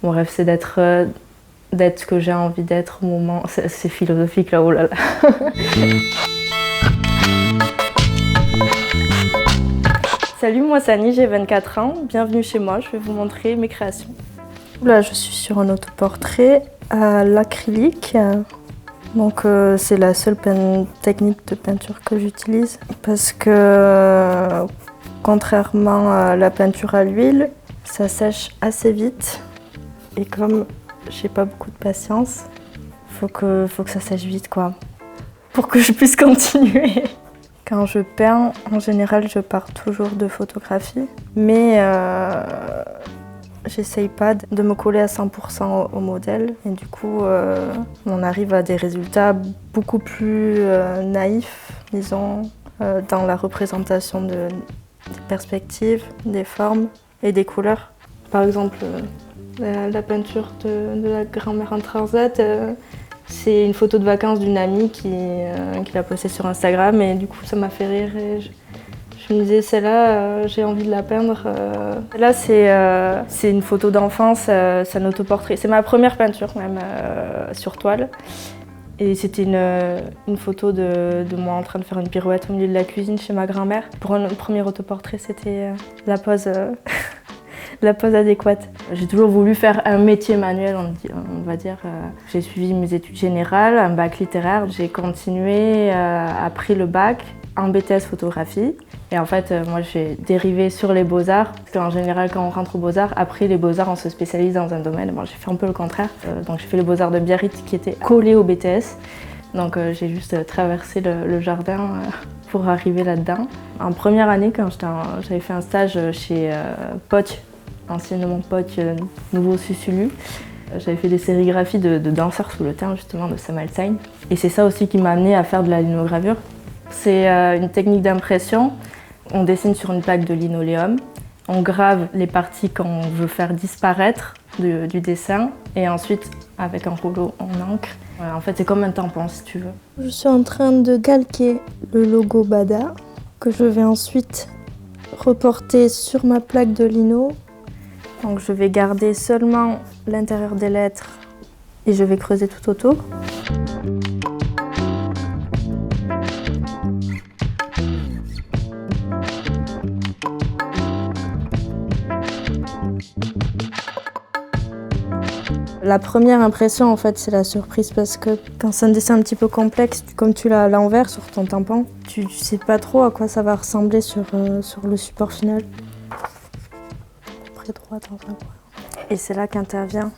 Mon rêve, c'est d'être ce que j'ai envie d'être au moment... C'est philosophique là, oh là là. Salut, moi c'est Annie, j'ai 24 ans. Bienvenue chez moi, je vais vous montrer mes créations. Là, je suis sur un autoportrait à l'acrylique. Donc c'est la seule technique de peinture que j'utilise parce que contrairement à la peinture à l'huile, ça sèche assez vite et comme j'ai pas beaucoup de patience, faut que ça sèche vite quoi, pour que je puisse continuer. Quand je peins, en général, je pars toujours de photographie, mais j'essaye pas de me coller à 100% au modèle et du coup on arrive à des résultats beaucoup plus naïfs, disons, dans la représentation des perspectives, des formes et des couleurs. Par exemple, la peinture de la grand-mère en transat, c'est une photo de vacances d'une amie qui l'a postée sur Instagram et du coup ça m'a fait rire et je me disais celle-là, j'ai envie de la peindre. Là c'est une photo d'enfance, c'est un autoportrait. C'est ma première peinture même sur toile. Et c'était une photo de moi en train de faire une pirouette au milieu de la cuisine chez ma grand-mère. Pour un premier autoportrait, c'était la pose adéquate. J'ai toujours voulu faire un métier manuel, on va dire. J'ai suivi mes études générales, un bac littéraire. J'ai continué après le bac en BTS photographie. Et en fait, moi, j'ai dérivé sur les beaux-arts. Parce qu'en général, quand on rentre aux beaux-arts, après les beaux-arts, on se spécialise dans un domaine. Bon, j'ai fait un peu le contraire. Donc j'ai fait les beaux-arts de Biarritz qui était collé au BTS. Donc j'ai juste traversé le jardin pour arriver là-dedans. En première année, quand j'avais fait un stage chez Poch, anciennement Poch, nouveau Susulu. J'avais fait des sérigraphies de danseurs sous le teint, justement, de Sam Alsine. Et c'est ça aussi qui m'a amené à faire de la linogravure. C'est une technique d'impression. On dessine sur une plaque de linoléum. On grave les parties qu'on veut faire disparaître du dessin. Et ensuite, avec un rouleau en encre. En fait, c'est comme un tampon, si tu veux. Je suis en train de calquer le logo Bada, que je vais ensuite reporter sur ma plaque de lino. Donc je vais garder seulement l'intérieur des lettres et je vais creuser tout autour. La première impression, en fait, c'est la surprise parce que quand c'est un dessin un petit peu complexe, comme tu l'as à l'envers sur ton tampon, tu sais pas trop à quoi ça va ressembler sur le support final. Près droite, en vrai. Et c'est là qu'intervient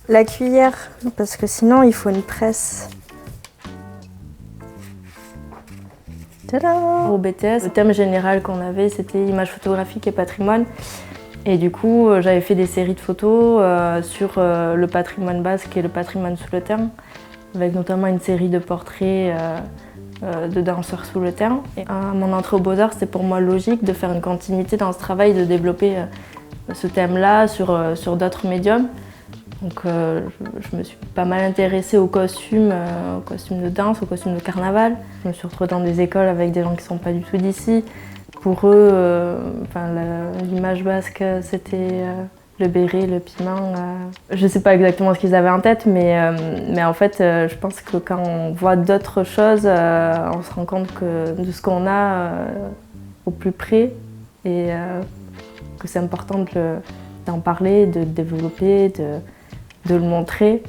la cuillère, parce que sinon il faut une presse. Tada! Au BTS, le thème général qu'on avait, c'était image photographique et patrimoine. Et du coup, j'avais fait des séries de photos sur le patrimoine basque et le patrimoine sous le terre, avec notamment une série de portraits de danseurs sous le terre. Et à mon entrée aux Beaux-Arts, c'était pour moi logique de faire une continuité dans ce travail, de développer ce thème-là sur d'autres médiums. Donc je me suis pas mal intéressée aux costumes de danse, aux costumes de carnaval. Je me suis retrouvée dans des écoles avec des gens qui ne sont pas du tout d'ici. Pour eux, l'image basque, c'était le béret, le piment. Je ne sais pas exactement ce qu'ils avaient en tête, mais en fait, je pense que quand on voit d'autres choses, on se rend compte de ce qu'on a au plus près et que c'est important d'en parler, de le développer, de le montrer.